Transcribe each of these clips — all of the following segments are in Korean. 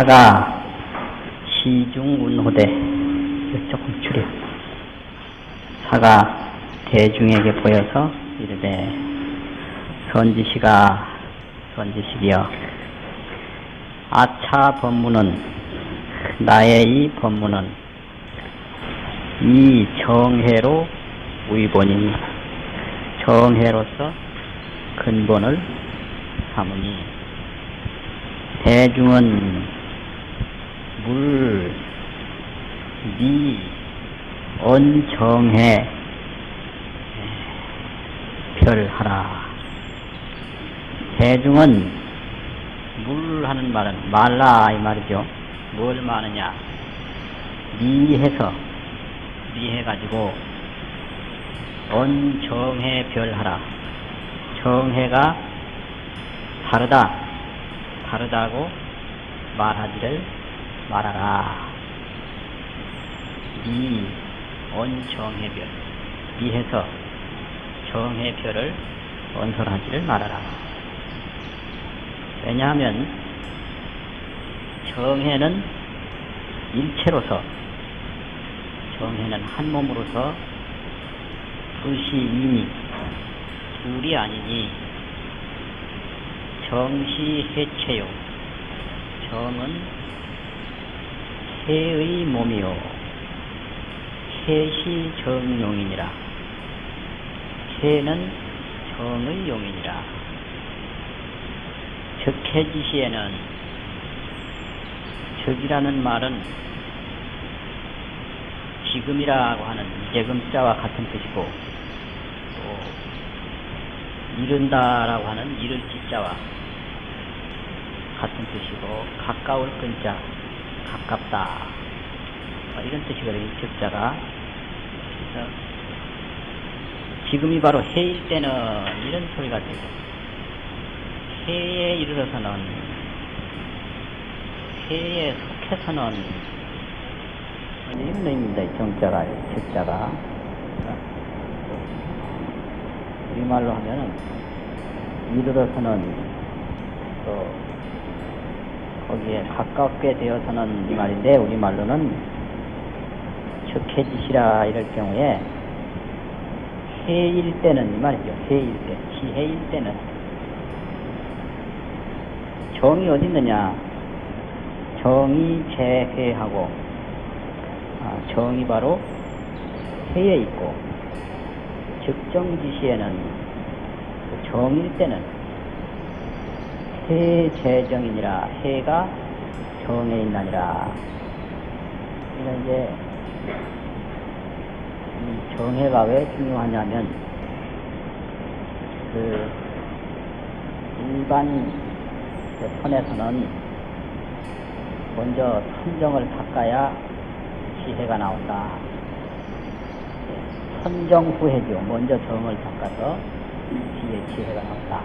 사가 시중운호대. 조금 줄여. 사가 대중에게 보여서 이르되 선지시가 선지식이여 아차 법문은 나의 이 법문은 이 정해로 위본이니 정해로서 근본을 삼으니 대중은 니 언정해 별하라. 대중은 하는 말은 말라 이 말이죠. 뭘 말하느냐? 미해가지고 언정해 별하라. 정해가 다르다고 말하지를 말하라. 언정해별 미해서 정해별을 언설하지를 말하라. 왜냐하면 정해는 일체로서 정해는 한 몸으로서 뜻이 이니 둘이 아니니 정시해체요. 정은 해의 몸이요 해시 정용이니라. 해는 정의 용이니라. 즉 해지시에는 즉이라는 말은 지금이라고 하는 이재금자와 같은 뜻이고 또 이른다라고 하는 이를지자와 같은 뜻이고 가까울 끈자 가깝다 이런 뜻이거든요. 즉자가. 그래서 지금이 바로 해일 때는 이런 소리가 되고 해에 이르러서는 해에 속해서는 이런 의미입니다. 정자가 즉자가. 우리말로 하면은 이르러서는 또 거기에 가깝게 되어서는 이 말인데 우리말로는 즉해지시라 이럴 경우에 해일 때는 이 말이죠. 해일 때, 지해일 때는 정이 어디 있느냐? 정이 제해하고 정이 바로 해에 있고 즉정지시에는 정일 때는 해제정이니라. 해가 정에 있나니라. 이는 이제 이 정해가 왜 중요하냐면 그 일반 선에서는 먼저 선정을 닦아야 지혜가 나온다. 선정 후해죠. 먼저 정을 닦아서 지혜가 나온다.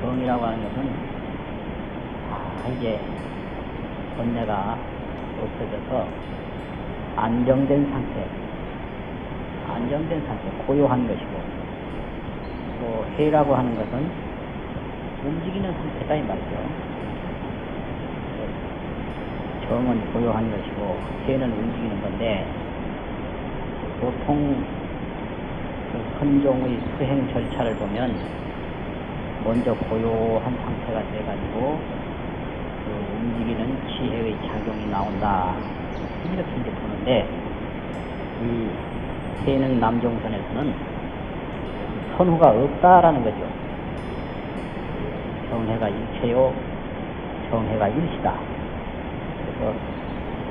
정이라고 하는 것은 이제 번뇌가 없어져서 안정된 상태, 고요한 것이고 또 해라고 하는 것은 움직이는 상태다 이 말이죠. 정은 고요한 것이고 해는 움직이는 건데 보통 그 헌종의 수행 절차를 보면 먼저 고요한 상태가 돼가지고 그 움직이는 지혜의 작용이 나온다 이렇게 이제 보는데 이 해능 남종선에서는 선후가 없다라는 거죠. 정해가 일체요 정해가 일시다. 그래서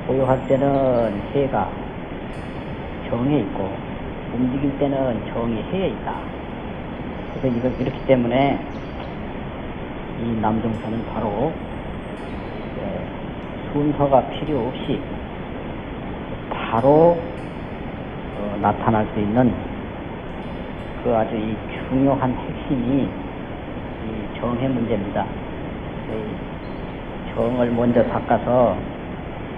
고요할 때는 해가 정에 있고 움직일 때는 정이 해에 있다. 그래서 이렇기 때문에 이 남종선은 바로 순서가 필요 없이 바로 나타날 수 있는 그 아주 이 중요한 핵심이 이 정해 문제입니다. 정을 먼저 닦아서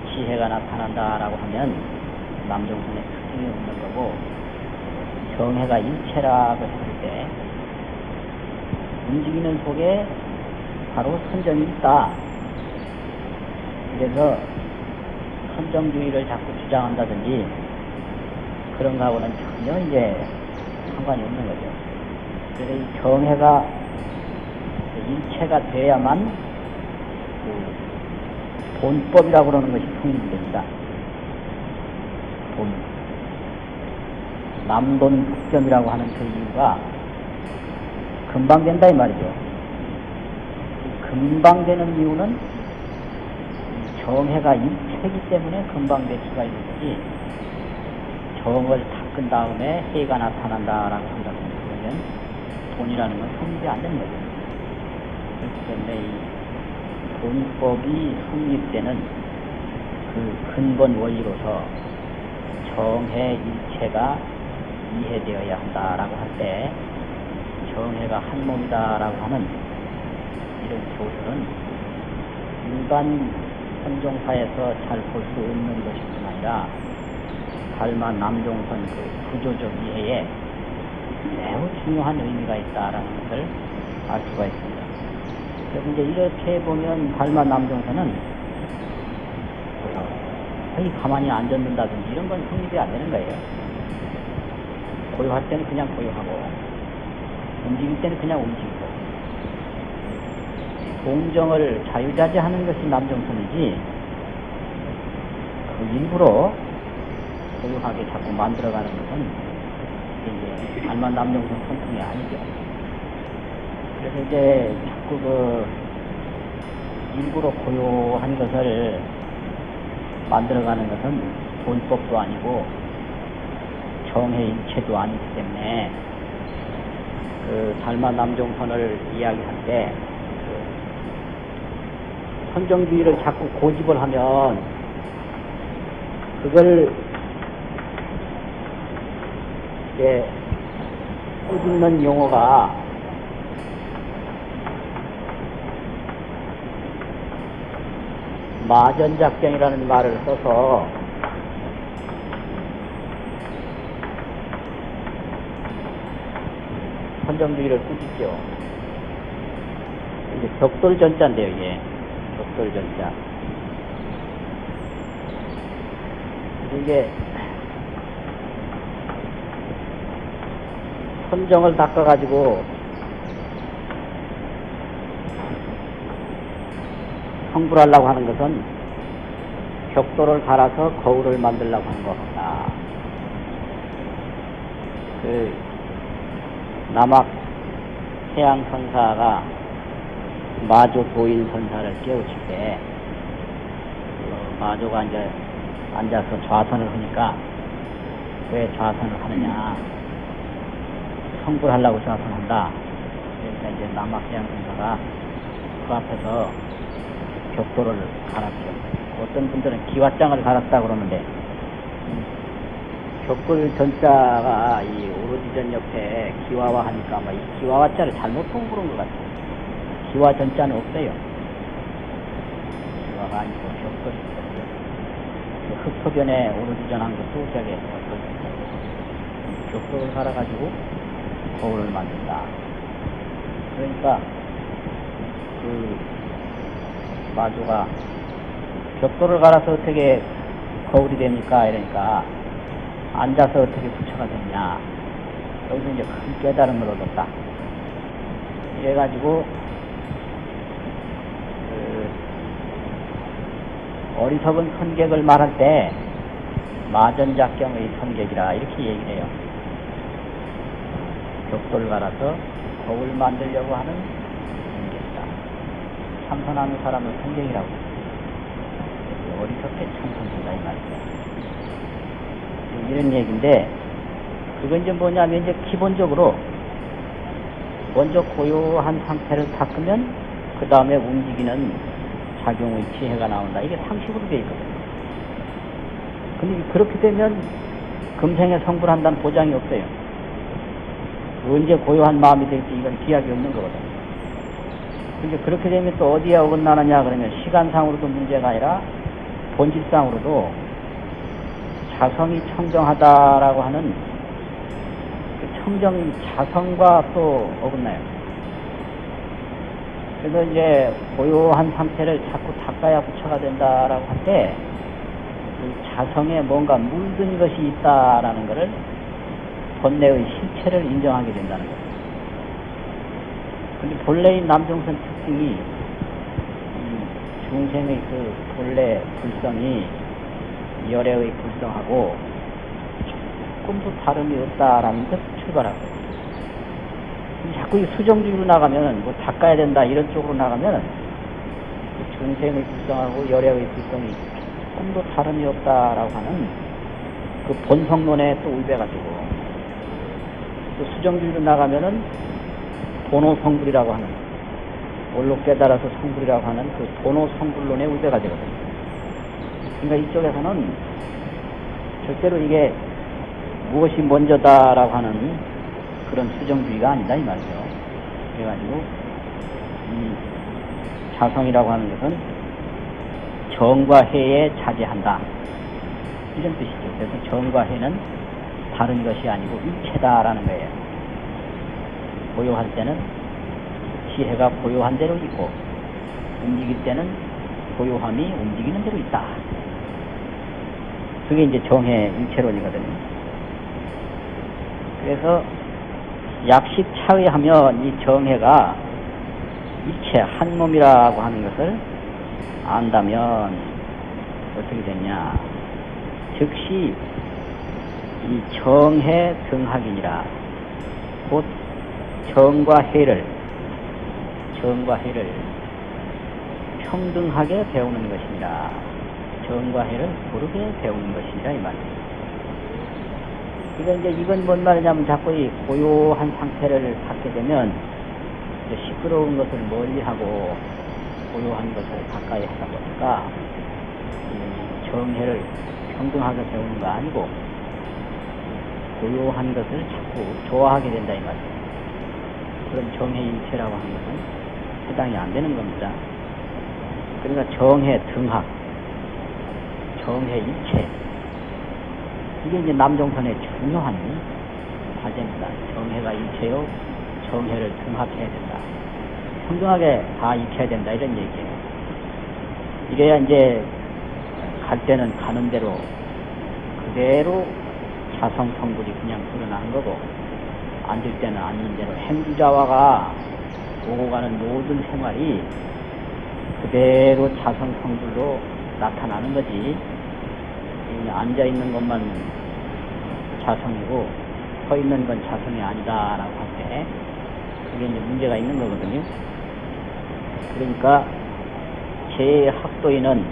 지혜가 나타난다라고 하면 남종선의 특징이 없는 거고 정해가 일체라고 했을 때 움직이는 속에 바로 선정이 있다. 그래서 선정주의를 자꾸 주장한다든지 그런 거하고는 전혀 이제 상관이 없는 거죠. 그래서 이 정해가 일체가 돼야만 그 본법이라고 그러는 것이 성립됩니다. 본. 남돈 국점이라고 하는 그 이유가 금방 된다 이 말이죠. 금방 되는 이유는 정해가 일체이기 때문에 금방 될 수가 있는 거지, 정을 닦은 다음에 해가 나타난다라고 한다면 그러면 돈이라는 건 성립이 안 되는 거죠. 그렇기 때문에 이 돈법이 성립되는 그 근본 원리로서 정해 일체가 이해되어야 한다라고 할 때 정해가 한 몸이다라고 하는 이런 교설은 일반 선종사에서 잘 볼 수 없는 것일 뿐 아니라 달마 남종선 그 구조적 이해에 매우 중요한 의미가 있다라는 것을 알 수가 있습니다. 그래서 이제 이렇게 보면 달마 남종선은 거의 가만히 앉았는다든지 이런 건 성립이 안 되는 거예요. 고요할 때는 그냥 고요하고 움직일 때는 그냥 움직이고 공정을 자유자재하는 것이 남정선이지 그 일부러 고요하게 자꾸 만들어가는 것은 이제 달마 남정선 선풍이 아니죠. 그래서 이제 자꾸 그 일부러 고요한 것을 만들어가는 것은 본법도 아니고 정해 일체도 아니기 때문에 그 달마 남종선을 이야기할 때 선정주의를 자꾸 고집을 하면 그걸 이제 꾸짖는 용어가 마전작경이라는 말을 써서 선정주의를 꾸짖죠. 이게 벽돌전자인데요, 이게. 벽돌전자. 이게 선정을 닦아가지고 성불하려고 하는 것은 벽돌을 갈아서 거울을 만들려고 하는 것 같다. 그 남학 태양선사가 마조 도인 선사를 깨우칠 때 마조가 이제 앉아서 좌선을 하니까 왜 좌선을 하느냐, 성불하려고 좌선한다. 그러니까 이제 남학 태양선사가 그 앞에서 벽돌을 갈았죠. 어떤 분들은 기와장을 갈았다 그러는데 벽돌 전자가 이 오로지전 옆에 기와와 하니까 아마 이 기와와 자를 잘못 본 그런 것 같아요. 기와 전자는 없어요. 기와가 아니고 벽돌이 있어요. 흑토변에 오로지전한 것도 저게 벽돌을 갈아가지고 거울을 만든다. 그러니까 그 마조가 벽돌을 갈아서 어떻게 거울이 됩니까? 이러니까 앉아서 어떻게 부처가 됐냐. 여기서 이제 큰 깨달음을 얻었다. 이래가지고 어리석은 선객을 말할 때 마전작경의 선객이라 이렇게 얘기를 해요. 벽돌을 갈아서 거울 만들려고 하는 선객이다. 참선하는 사람을 선객이라고 어리석게 참선한다 이 말이죠. 이런 얘기인데 그건 이제 뭐냐면 이제 기본적으로 먼저 고요한 상태를 닦으면 그 다음에 움직이는 작용의 지혜가 나온다. 이게 상식으로 되어 있거든요. 근데 그렇게 되면 금생에 성불한다는 보장이 없어요. 언제 고요한 마음이 될지 이건 기약이 없는 거거든요. 근데 그렇게 되면 또 어디에 어긋나느냐 그러면 시간상으로도 문제가 아니라 본질상으로도 자성이 청정하다라고 하는 그 청정 자성과 또 어긋나요. 그래서 이제 고요한 상태를 자꾸 닦아야 부처가 된다라고 할 때, 그 자성에 뭔가 물든 것이 있다라는 것을 본래의 실체를 인정하게 된다는 거죠. 근데 본래의 남정선 특징이 중생의 그 본래 불성이 열애의 불성하고 조금도 다름이 없다라는 것 출발하고, 자꾸 이 수정주의로 나가면 뭐 닦아야 된다 이런 쪽으로 나가면 중생의 불성하고 열애의 불성이 조금도 다름이 없다라고 하는 그 본성론에 또 울배가지고, 또 수정주의로 나가면은 본호성불이라고 하는, 원로 깨달아서 성불이라고 하는 그 본호성불론에 울배가 되거든요. 그러니까 이쪽에서는 절대로 이게 무엇이 먼저다라고 하는 그런 수정주의가 아니다 이 말이죠. 그래가지고 이 자성이라고 하는 것은 정과 해에 자제한다 이런 뜻이죠. 그래서 정과 해는 다른 것이 아니고 일체다라는 거예요. 고요할 때는 지혜가 고요한 대로 있고, 움직일 때는 고요함이 움직이는 대로 있다. 그게 이제 정해 일체론이거든요. 그래서 약식 차의하면 이 정해가 일체 한 몸이라고 하는 것을 안다면 어떻게 되냐? 즉시 이 정해 등학이니라. 곧 정과 해를 평등하게 배우는 것이니라. 정과 해를 고르게 배우는 것이니라 이 말이에요. 그러니까 이제 이건 뭔 말이냐면, 자꾸 이 고요한 상태를 갖게 되면 이제 시끄러운 것을 멀리하고 고요한 것을 가까이 하다 보니까 이 정해를 평등하게 배우는 거 아니고 고요한 것을 자꾸 좋아하게 된다 이 말이에요. 그런 정해일체라고 하는 것은 해당이 안 되는 겁니다. 그러니까 정해 등학, 정해일체, 이게 이제 남정선의 중요한 과제입니다. 정해가 일체요, 정해를 등합해야 된다. 평등하게 다 익혀야 된다 이런 얘기예요. 이래야 이제 갈 때는 가는 대로 그대로 자성 성불이 그냥 드러나는 거고, 앉을 때는 앉는 대로 행주자화가 오고 가는 모든 생활이 그대로 자성 성불로 나타나는 거지, 앉아 있는 것만 자성이고 서 있는 건 자성이 아니다라고 할 때 그게 이제 문제가 있는 거거든요. 그러니까 제 학도인은,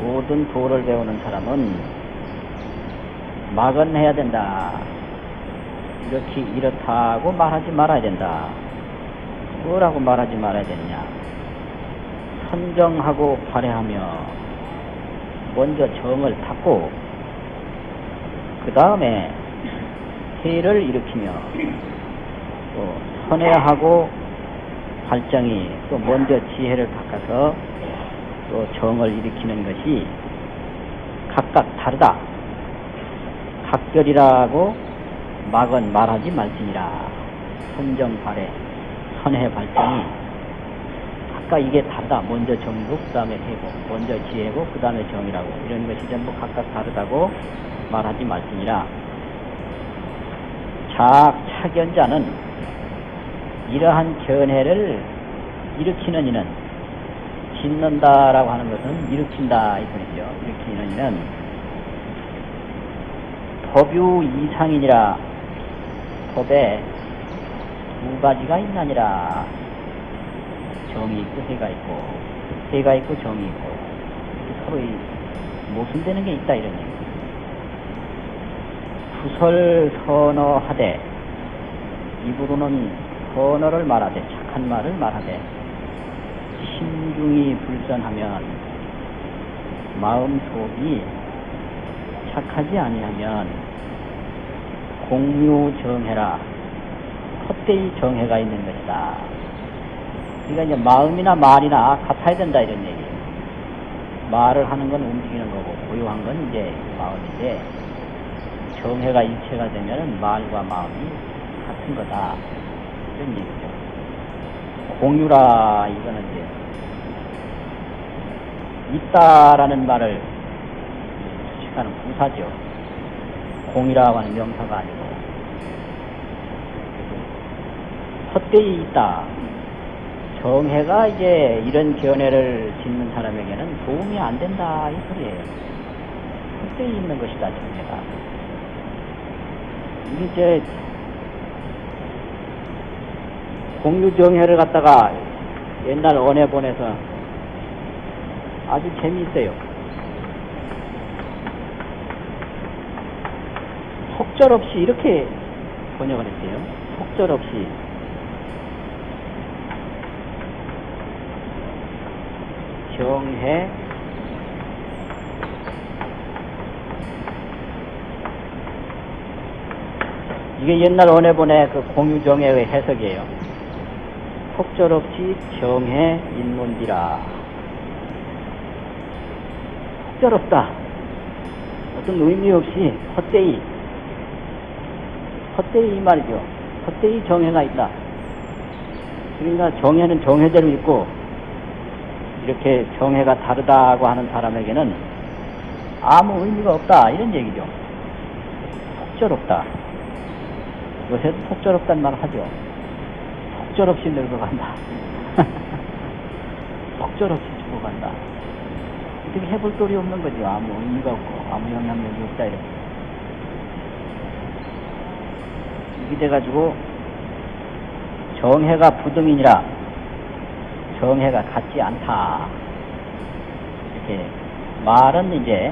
모든 도를 배우는 사람은 막은 해야 된다. 이렇게 이렇다고 말하지 말아야 된다. 뭐라고 말하지 말아야 되느냐? 선정하고 발해하며 먼저 정을 닫고 그 다음에 해를 일으키며, 또 선회하고 발정이 또 먼저 지혜를 닦아서 또 정을 일으키는 것이 각각 다르다. 각별이라고 막은 말하지 말지니라. 선정 발해, 선회 발정이 각각 이게 다르다. 먼저 정이고 그 다음에 해고, 먼저 지혜고 그 다음에 정이라고, 이런 것이 전부 각각 다르다고 말하지 말지니라. 착연자는 이러한 견해를 일으키는 이는, 짓는다라고 하는 것은 일으킨다 이 소리죠. 일으키는 이는 법유 이상이니라. 법에 두 가지가 있나니라. 정이 있고 해가 있고, 해가 있고 정이 있고, 서로 모순되는 게 있다 이런 얘기. 구설 선어하되, 입으로는 선어를 말하되, 착한 말을 말하되, 심중이 불선하면, 마음 속이 착하지 아니하면 공유정해라. 헛되이 정해가 있는 것이다. 그러니까 이제 마음이나 말이나 같아야 된다 이런 얘기예요. 말을 하는 건 움직이는 거고, 고요한 건 이제 마음인데, 정해가 일체가 되면은 말과 마음이 같은 거다 이런 얘기죠. 공유라 이거는 이제 있다라는 말을 수식하는 부사죠. 공이라고 하는 명사가 아니고 헛되이 있다. 정해가 이제 이런 견해를 짓는 사람에게는 도움이 안 된다 이 소리예요. 헛되이 있는 것이다 정해가. 이게 이제 공유정해를 갖다가 옛날 언에 보내서 아주 재미있어요. 속절없이 이렇게 번역을 했어요. 속절없이. 정해 이게 옛날 언에 보내 그 공유정해의 해석이에요. 속절없이 정해 인문비라. 속절없다. 어떤 의미 없이 헛되이 이 말이죠. 헛되이 정해가 있다. 그러니까 정해는 정해대로 있고 이렇게 정해가 다르다고 하는 사람에게는 아무 의미가 없다 이런 얘기죠. 속절없다. 요새도 속절없다는 말 하죠. 속절없이 늙어간다. 속절없이 죽어간다. 어떻게 해볼 도리 없는 거죠. 아무 의미가 없고 아무 영향력이 없다 이렇게. 이게 돼가지고 정해가 부등이니라 정해가 같지 않다. 이렇게 말은 이제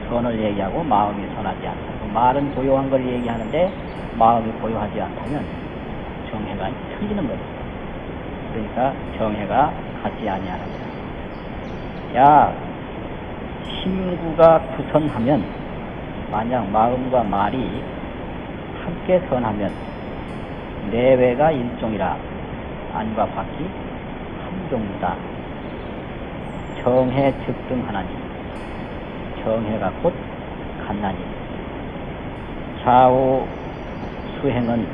선을 얘기하고 마음이 선하지 않다. 말은 고요한 걸 얘기하는데 마음이 고요하지 않다면 정해가 틀리는 거죠. 그러니까 정해가 같지 아니하는 거야. 야, 심구가 구선하면 만약 마음과 말이 함께 선하면 내외가 일종이라 안과 밖이 한 종류다. 정해 즉등하나니 정해가 곧 같나니 좌우 수행은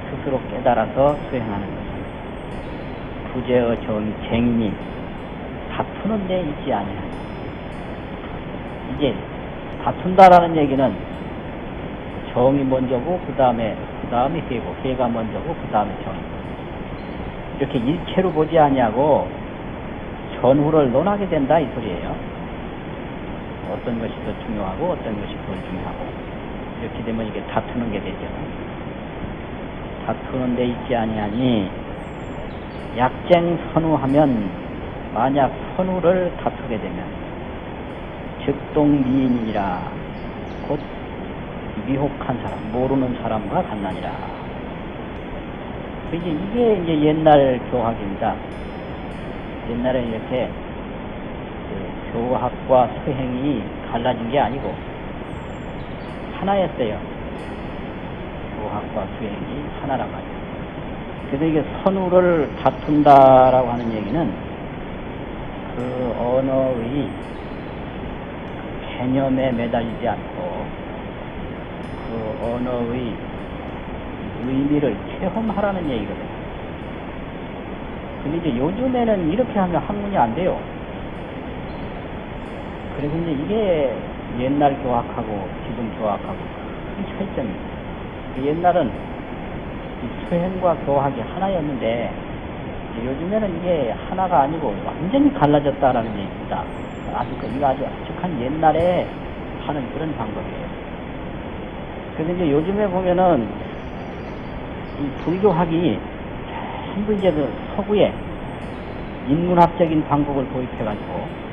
스스로 깨달아서 수행하는 것은 부재의 쟁인이 다투는 데 있지 아니하니. 이제 다툰다라는 얘기는 정이 먼저고 그 다음에 해고, 해가 먼저고 그 다음에 정이. 이렇게 일체로 보지 아니하고 전후를 논하게 된다 이 소리예요. 어떤 것이 더 중요하고 어떤 것이 덜 중요하고 이렇게 되면 이게 다투는 게 되죠. 다투는 데 있지 아니하니 약쟁 선우하면 만약 선우를 다투게 되면 즉동미인이라 곧 미혹한 사람, 모르는 사람과 같나니라. 이게 이제 옛날 교학입니다. 옛날에 이렇게 교학과 수행이 갈라진 게 아니고 하나였어요. 교학과 수행이 하나란 말이에요. 그래서 이게 선우를 다툰다라고 하는 얘기는 그 언어의 개념에 매달리지 않고 그 언어의 의미를 체험하라는 얘기거든요. 근데 이제 요즘에는 이렇게 하면 학문이 안 돼요. 그래서 이제 이게 옛날 교학하고 지금 교학하고 큰 차이점입니다. 옛날은 수행과 교학이 하나였는데 요즘에는 이게 하나가 아니고 완전히 갈라졌다라는 얘기입니다. 이거 아주 아직한 옛날에 하는 그런 방법이에요. 그래서 이제 요즘에 보면은 이 불교학이 전부 이제 그 서구에 인문학적인 방법을 도입해가지고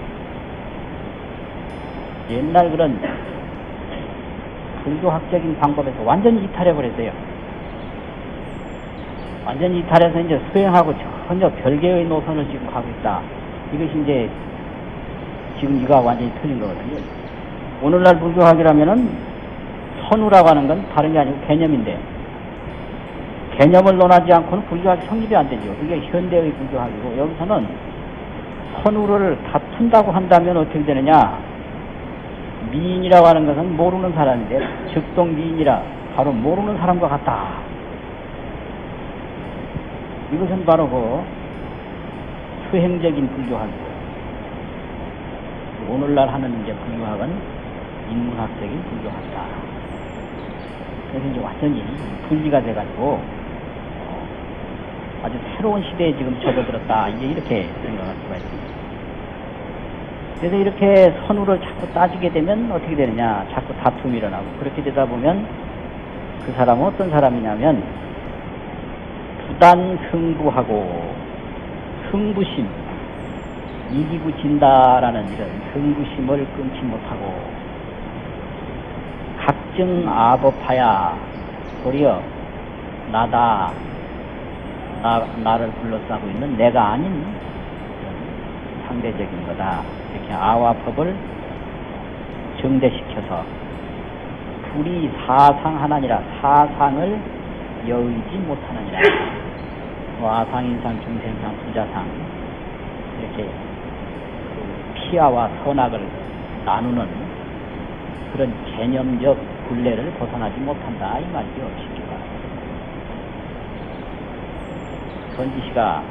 옛날 그런 불교학적인 방법에서 완전히 이탈해버렸어요. 완전히 이탈해서 이제 수행하고 전혀 별개의 노선을 지금 가고 있다. 이것이 이제 지금 이거 완전히 틀린 거거든요. 오늘날 불교학이라면은 선우라고 하는 건 다른 게 아니고 개념인데 개념을 논하지 않고는 불교학이 성립이 안 되죠. 이게 현대의 불교학이고 여기서는 선우를 다툰다고 한다면 어떻게 되느냐. 미인이라고 하는 것은 모르는 사람인데 즉동 미인이라 바로 모르는 사람과 같다. 이것은 바로 그 수행적인 불교학이고, 오늘날 하는 이제 불교학은 인문학적인 불교학이다. 그래서 이제 완전히 분리가 돼가지고 아주 새로운 시대에 지금 접어들었다. 이제 이렇게 생각할 수가 있습니다. 그래서 이렇게 선우를 자꾸 따지게 되면 어떻게 되느냐? 자꾸 다툼이 일어나고, 그렇게 되다 보면 그 사람은 어떤 사람이냐면 부단 승부하고 승부심, 이기고 진다라는 이런 승부심을 끊지 못하고, 각증 아법하야, 도리어 나다, 나를 둘러싸고 있는 내가 아닌 상대적인 거다. 이렇게 아와 법을 정대시켜서 불이 사상하나니라, 사상을 여의지 못하느니라. 아상인상, 중생상, 부자상, 이렇게 피하와 선악을 나누는 그런 개념적 굴레를 벗어나지 못한다, 이 말이죠. 쉽게 말해서. 선지시가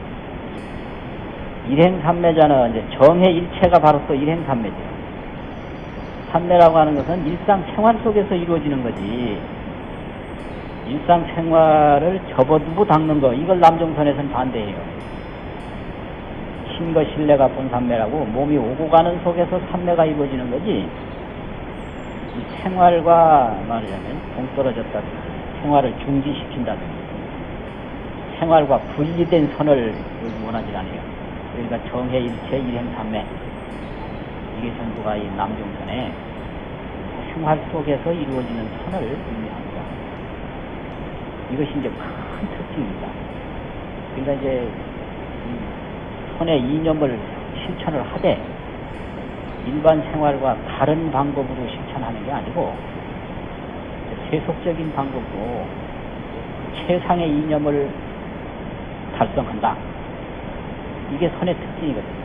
일행삼매자는 이제 정해일체가 바로 또 일행삼매죠. 삼매라고 하는 것은 일상생활 속에서 이루어지는 거지, 일상생활을 접어두고 닦는 거, 이걸 남종선에서는 반대해요. 신거 신뢰가 본삼매라고, 몸이 오고 가는 속에서 삼매가 이루어지는 거지, 이 생활과 말하자면 동떨어졌다든지 생활을 중지시킨다든지 생활과 분리된 선을 원하지 않아요. 그러니까 정해일체 일행삼매, 이게 전부가 이 남종선에 생활 속에서 이루어지는 선을 의미합니다. 이것이 이제 큰 특징입니다. 그러니까 이제 선의 이념을 실천을 하되 일반 생활과 다른 방법으로 실천하는 게 아니고 세속적인 방법으로 최상의 이념을 달성한다. 이게 선의 특징이거든요.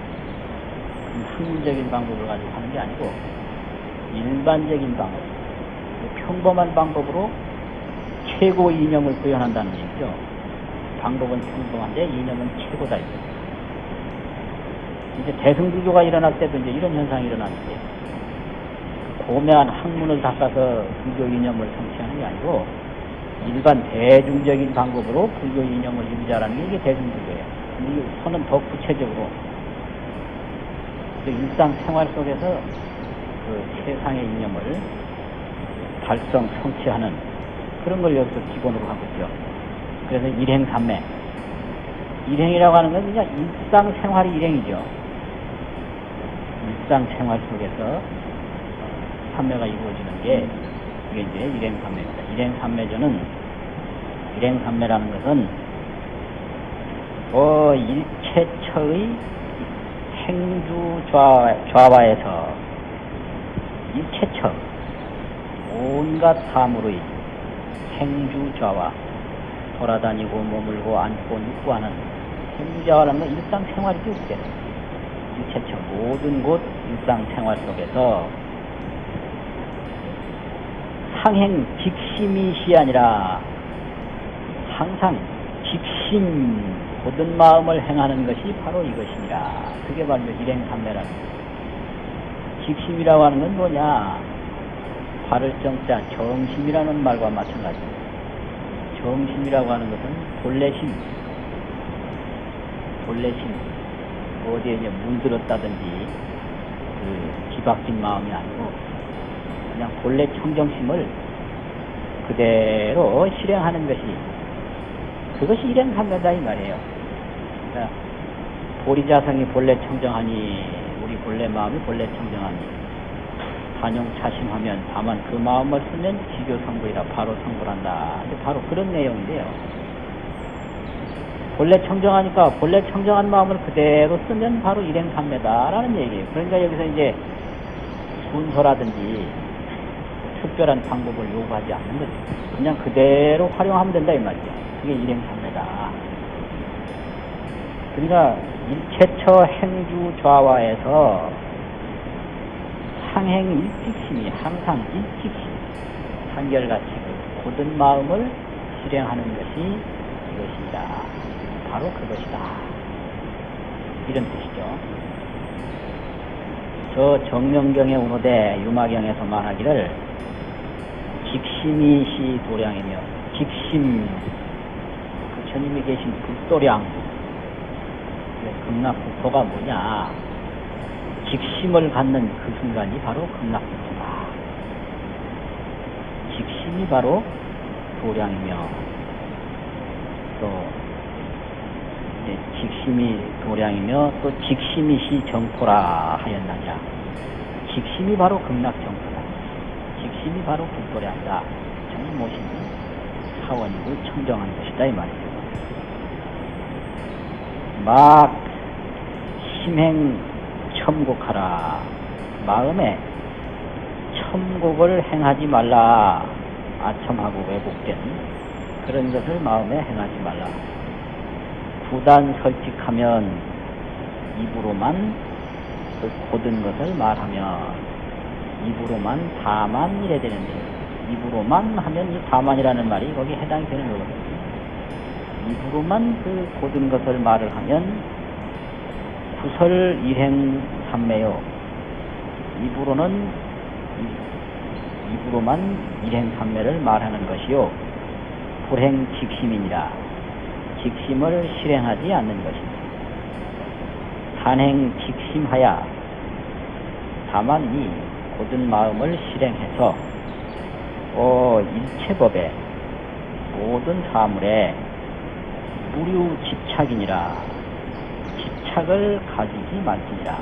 학문적인 방법을 가지고 하는 게 아니고 일반적인 방법, 평범한 방법으로 최고 이념을 구현한다는 얘기죠. 방법은 평범한데 이념은 최고다. 이제 대승불교가 일어날 때도 이제 이런 현상이 일어나는데, 고매한 학문을 닦아서 불교 이념을 성취하는 게 아니고 일반 대중적인 방법으로 불교 이념을 유지하라는 게 이게 대승불교예요. 이 선은 더 구체적으로 일상생활 속에서 그 최상의 이념을 달성, 성취하는 그런 걸 여기서 기본으로 하고 있죠. 그래서 일행삼매. 일행이라고 하는 건 그냥 일상생활이 일행이죠. 일상생활 속에서 삼매가 이루어지는 게 이게 이제 일행삼매입니다. 일행삼매라는 것은 일체처의 행주 좌와에서 일체처 온갖 사물의 행주 좌와, 돌아다니고 머물고 앉고 눕고 하는 행주좌와라는 건 일상생활이죠. 그때 일체처 모든 곳 일상생활 속에서 상행 직심이시 아니라 항상 직심, 고든 마음을 행하는 것이 바로 이것이니라. 그게 바로 일행삼매라는 거예요. 직심이라고 하는 건 뭐냐? 발을 정자 정심이라는 말과 마찬가지입니다. 정심이라고 하는 것은 본래심, 어디에 이제 물들었다든지 그 뒤바뀐 마음이 아니고 그냥 본래 청정심을 그대로 실행하는 것이, 그것이 일행삼매다 이 말이에요. 그러니까 보리자성이 본래 청정하니, 우리 본래 마음이 본래 청정하니 단용차심하면 다만 그 마음을 쓰면 지교성불이라 바로 성불한다. 바로 그런 내용인데요. 본래 청정하니까 본래 청정한 마음을 그대로 쓰면 바로 일행삼매다라는 얘기예요. 그러니까 여기서 이제 순서라든지 특별한 방법을 요구하지 않는 거죠. 그냥 그대로 활용하면 된다 이 말이죠. 그게 일행삼매다. 그러니까 일체처 행주 좌와에서 상행 일직심이 항상 일직심, 한결같이 그 고든 마음을 실행하는 것이 이것이다. 바로 그것이다. 이런 뜻이죠. 저 정명경의 운호대 유마경에서 말하기를 직심이 시 도량이며 직심 부처님이 계신 극도량 극락국토가 뭐냐, 직심을 갖는 그 순간이 바로 극락국토다. 직심이 바로 도량이며 또 직심이 도량이며 또 직심이 시 정토라 하였나냐. 직심이 바로 극락정토다. 직심이 바로 극도량이다. 저는 모신 사원이고 청정한 것이다 이 말이죠. 막 심행 첨곡하라. 마음에 첨곡을 행하지 말라. 아첨하고 왜곡된 그런 것을 마음에 행하지 말라. 부단 설직하면 입으로만 그 고든 것을 말하면 입으로만 다만 이래 되는데, 입으로만 하면 이 다만이라는 말이 거기 해당이 되는 거거든요. 입으로만 그 고든 것을 말을 하면 구설 일행 삼매요. 입으로만 일행 삼매를 말하는 것이요. 불행 직심이니라. 직심을 실행하지 않는 것입니다. 산행 직심하야. 다만 이 고든 마음을 실행해서 일체법에 모든 사물에 무류 집착이니라. 집착을 가지지 말지니라.